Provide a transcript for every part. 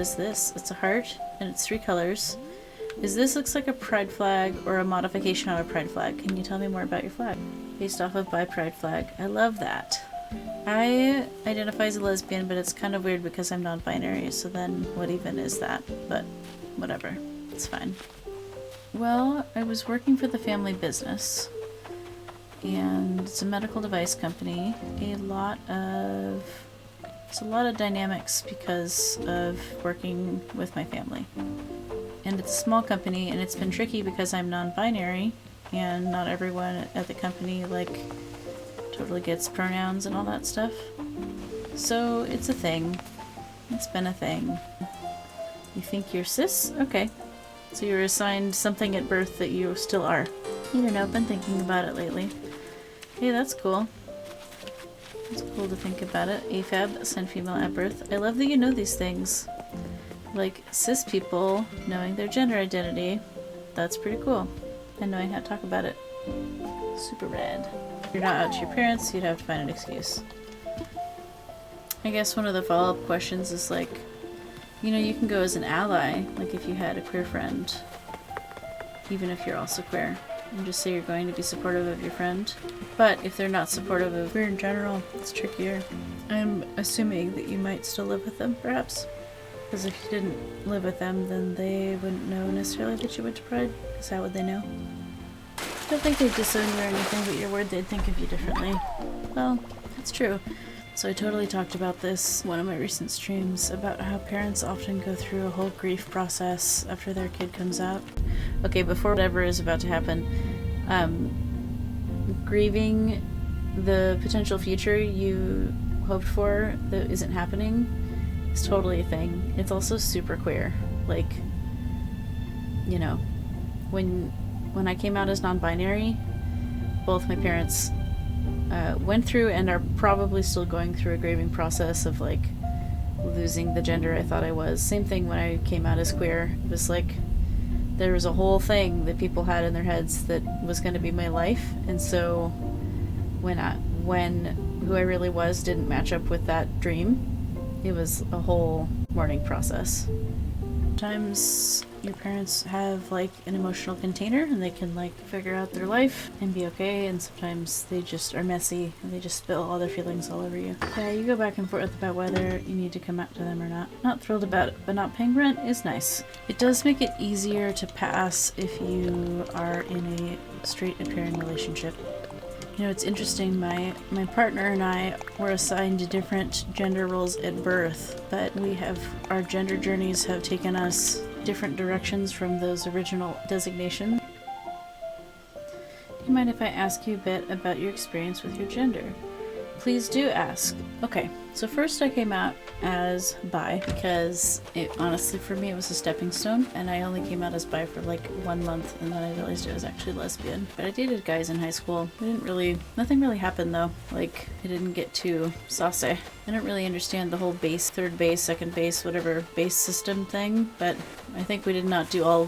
is this? It's a heart, and it's 3 colors. This looks like a pride flag or a modification on a pride flag. Can you tell me more about your flag? Based off of Bi Pride flag. I love that. I identify as a lesbian, but it's kind of weird because I'm non-binary, so then what even is that? But whatever. It's fine. Well, I was working for the family business, and it's a medical device company. There's a lot of dynamics because of working with my family. And it's a small company, and it's been tricky because I'm non-binary, and not everyone at the company, like, totally gets pronouns and all that stuff. So it's a thing. It's been a thing. You think you're cis? Okay. So you were assigned something at birth that you still are. I don't know, I've been thinking about it lately. Hey, that's cool. It's cool to think about it. AFAB, assigned female at birth. I love that you know these things. Like, cis people knowing their gender identity. That's pretty cool. And knowing how to talk about it. Super rad. If you're not out to your parents, you'd have to find an excuse. I guess one of the follow-up questions is like, you know, you can go as an ally, like if you had a queer friend, even if you're also queer, and just say you're going to be supportive of your friend. But if they're not supportive of queer in general, it's trickier. I'm assuming that you might still live with them, perhaps. Because if you didn't live with them, then they wouldn't know necessarily that you went to Pride, because how would they know? I don't think they'd disown you or anything, but you're worried they'd think of you differently. Well, that's true. So I totally talked about this in one of my recent streams, about how parents often go through a whole grief process after their kid comes out. Okay, before whatever is about to happen, grieving the potential future you hoped for that isn't happening is totally a thing. It's also super queer. Like, you know, when I came out as non-binary, both my parents went through and are probably still going through a grieving process of like losing the gender I thought I was. Same thing when I came out as queer. It was like there was a whole thing that people had in their heads that was going to be my life, and so when who I really was didn't match up with that dream, it was a whole mourning process. Sometimes your parents have like an emotional container and they can like figure out their life and be okay, and sometimes they just are messy and they just spill all their feelings all over you. Yeah, you go back and forth about whether you need to come out to them or not. Not thrilled about it, but not paying rent is nice. It does make it easier to pass if you are in a straight appearing relationship. You know, it's interesting, my partner and I were assigned different gender roles at birth, but our gender journeys have taken us different directions from those original designations. Do you mind if I ask you a bit about your experience with your gender? Please do ask. Okay, so first I came out as bi because honestly for me it was a stepping stone, and I only came out as bi for like 1 month and then I realized I was actually lesbian. But I dated guys in high school. Nothing really happened though. Like, I didn't get too saucy. I don't really understand the whole base, third base, second base, whatever base system thing, but I think we did not do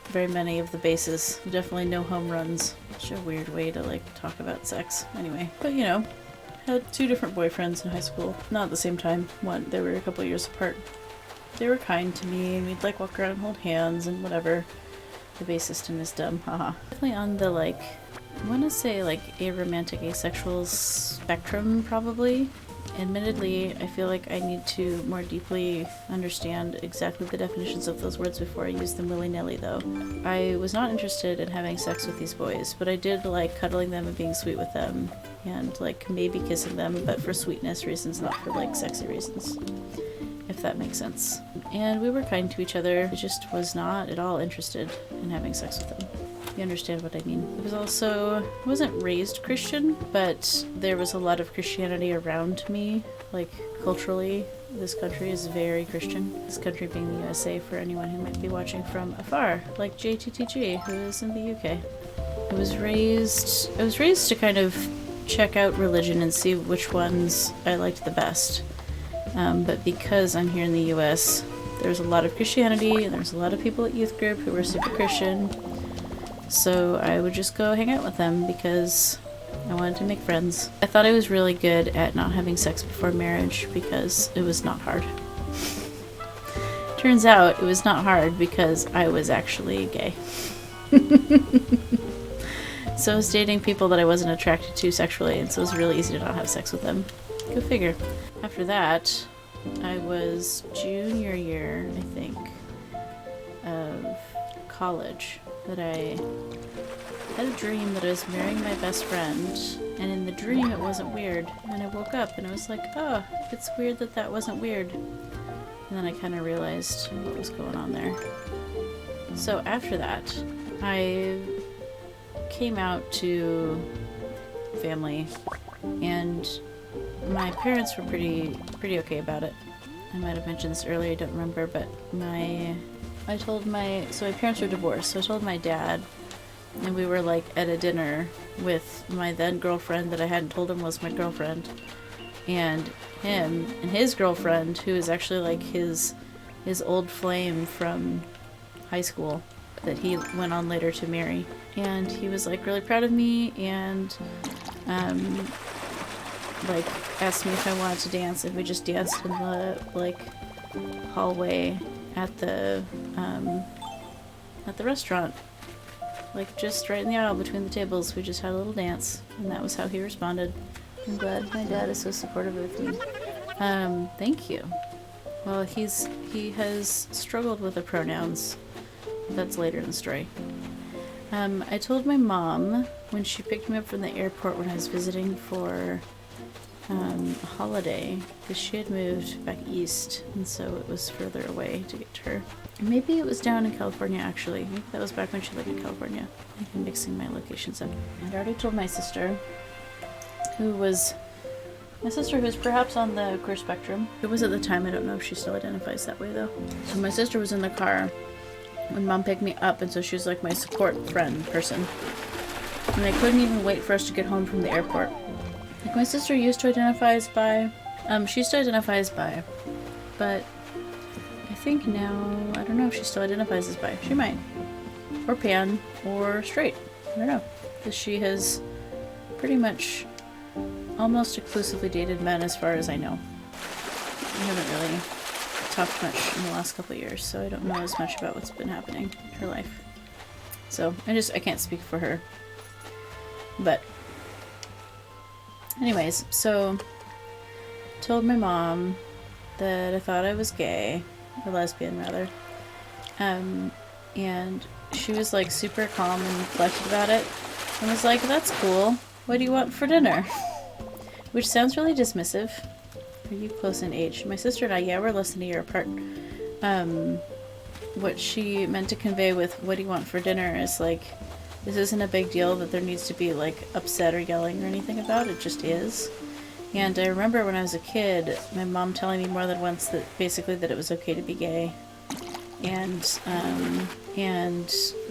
very many of the bases. Definitely no home runs. Such a weird way to like talk about sex. Anyway, but you know, had 2 different boyfriends in high school. Not at the same time. They were a couple of years apart. They were kind to me, and we'd like walk around and hold hands and whatever. The base system is dumb, haha. Definitely on the like, I want to say like aromantic asexual spectrum probably. Admittedly, I feel like I need to more deeply understand exactly the definitions of those words before I use them willy-nilly though. I was not interested in having sex with these boys, but I did like cuddling them and being sweet with them, and like maybe kissing them, but for sweetness reasons, not for like sexy reasons, if that makes sense. And we were kind to each other. I just was not at all interested in having sex with them. You understand what I mean. I wasn't raised Christian, but there was a lot of Christianity around me, like culturally. This country is very Christian. This country being the USA for anyone who might be watching from afar, like JTTG, who is in the UK. I was raised to kind of check out religion and see which ones I liked the best. But because I'm here in the US, there's a lot of Christianity, and there's a lot of people at youth group who were super Christian. So I would just go hang out with them because I wanted to make friends. I thought I was really good at not having sex before marriage because it was not hard. Turns out it was not hard because I was actually gay. So I was dating people that I wasn't attracted to sexually, and so it was really easy to not have sex with them. Go figure. After that, I was junior year, I think, of college, that I had a dream that I was marrying my best friend, and in the dream it wasn't weird, and I woke up and I was like, oh, it's weird that that wasn't weird. And then I kind of realized what was going on there. So after that, I came out to family, and my parents were pretty okay about it. I might have mentioned this earlier, I don't remember, but my parents were divorced, so I told my dad, and we were like at a dinner with my then girlfriend that I hadn't told him was my girlfriend, and him and his girlfriend, who is actually like his old flame from high school that he went on later to marry. And he was like really proud of me, and like asked me if I wanted to dance, and we just danced in the like hallway at the restaurant, like just right in the aisle between the tables. We just had a little dance, and that was how he responded. I'm glad my dad is so supportive of me. Thank you. Well, he has struggled with the pronouns. That's later in the story. I told my mom when she picked me up from the airport when I was visiting for a holiday, because she had moved back east, and so it was further away to get to her. Maybe it was down in California, actually. Maybe that was back when she lived in California. I think I'm mixing my locations up. I'd already told my sister, who was perhaps on the queer spectrum. It was at the time. I don't know if she still identifies that way, though. So my sister was in the car when Mom picked me up, and so she was like my support friend person. And I couldn't even wait for us to get home from the airport. Like, my sister used to identify as bi. She used to identify as bi. But I think now, I don't know if she still identifies as bi. She might. Or pan. Or straight. I don't know. Because she has pretty much almost exclusively dated men as far as I know. We haven't really talked much in the last couple of years, so I don't know as much about what's been happening in her life. So I can't speak for her. But anyways, so told my mom that I thought I was gay, or lesbian rather. And she was like super calm and collected about it, and was like, that's cool. What do you want for dinner? Which sounds really dismissive. Are you close in age? My sister and I, yeah, we're less than a year apart. What she meant to convey with what do you want for dinner is like, this isn't a big deal that there needs to be like upset or yelling or anything about. It just is. And I remember when I was a kid, my mom telling me more than once that basically that it was okay to be gay. And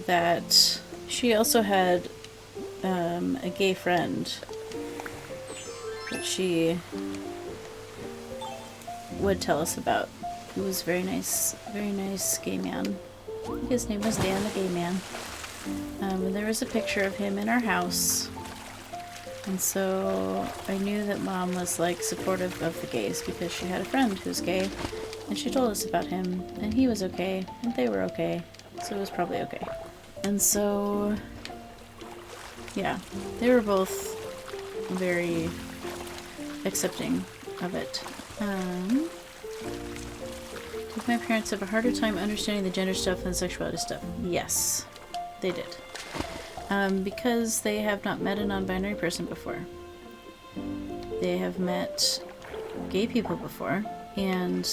that she also had a gay friend that she would tell us about. He was very nice gay man. His name was Dan the Gay Man. And there was a picture of him in our house, and so I knew that Mom was like supportive of the gays because she had a friend who's gay, and she told us about him, and he was okay, and they were okay, so it was probably okay. And so yeah, they were both very accepting of it. Did my parents have a harder time understanding the gender stuff than the sexuality stuff? Yes, they did. Because they have not met a non-binary person before. They have met gay people before, and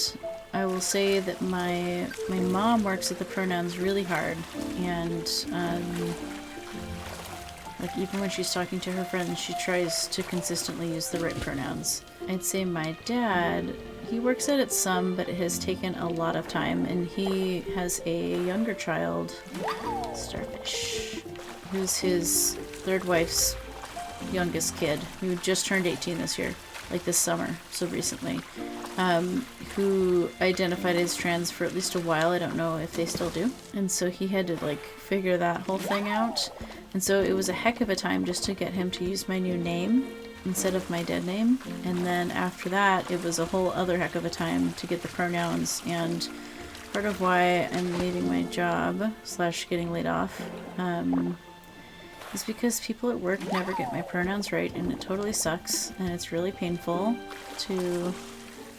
I will say that my mom works at the pronouns really hard, and like even when she's talking to her friends, she tries to consistently use the right pronouns. I'd say my dad, he works at it some, but it has taken a lot of time, and he has a younger child, Starfish, who's his third wife's youngest kid, who just turned 18 this year, like this summer, so recently, who identified as trans for at least a while. I don't know if they still do. And so he had to like figure that whole thing out. And so it was a heck of a time just to get him to use my new name instead of my dead name. And then after that, it was a whole other heck of a time to get the pronouns and part of why I'm leaving my job / getting laid off is because people at work never get my pronouns right, and it totally sucks, and it's really painful to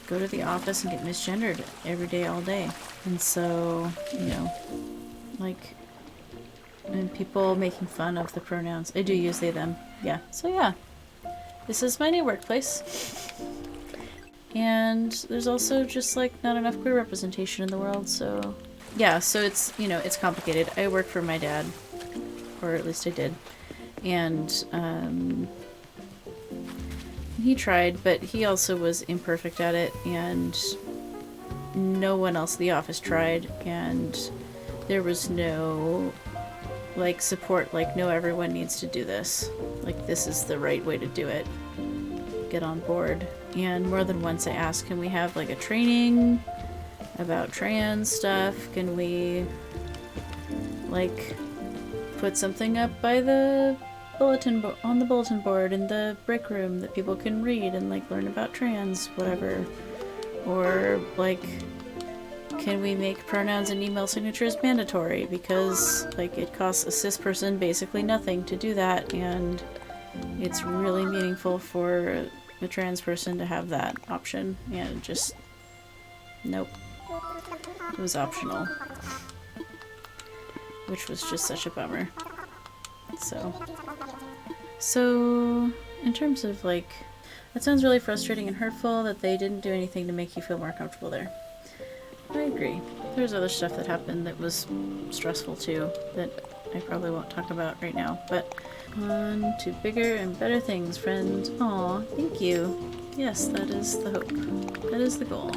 go to the office and get misgendered every day, all day. And so, you know, like, and people making fun of the pronouns. I do use they, them. Yeah. So yeah, this is my new workplace. And there's also just like not enough queer representation in the world, so yeah, so it's, you know, it's complicated. I work for my dad, or at least I did, and he tried, but he also was imperfect at it, and no one else in the office tried, and there was no like support, like, no, everyone needs to do this, like, this is the right way to do it, get on board. And more than once I asked, can we have like a training about trans stuff? Can we like put something up by the on the bulletin board in the break room that people can read and like learn about trans, whatever? Or like, can we make pronouns and email signatures mandatory, because like it costs a cis person basically nothing to do that, and it's really meaningful for a trans person to have that option, and just nope, it was optional, which was just such a bummer. So in terms of like, that sounds really frustrating and hurtful that they didn't do anything to make you feel more comfortable there. I agree. There's other stuff that happened that was stressful too, that I probably won't talk about right now, but on to bigger and better things, friends. Aw, thank you. Yes, that is the hope. That is the goal.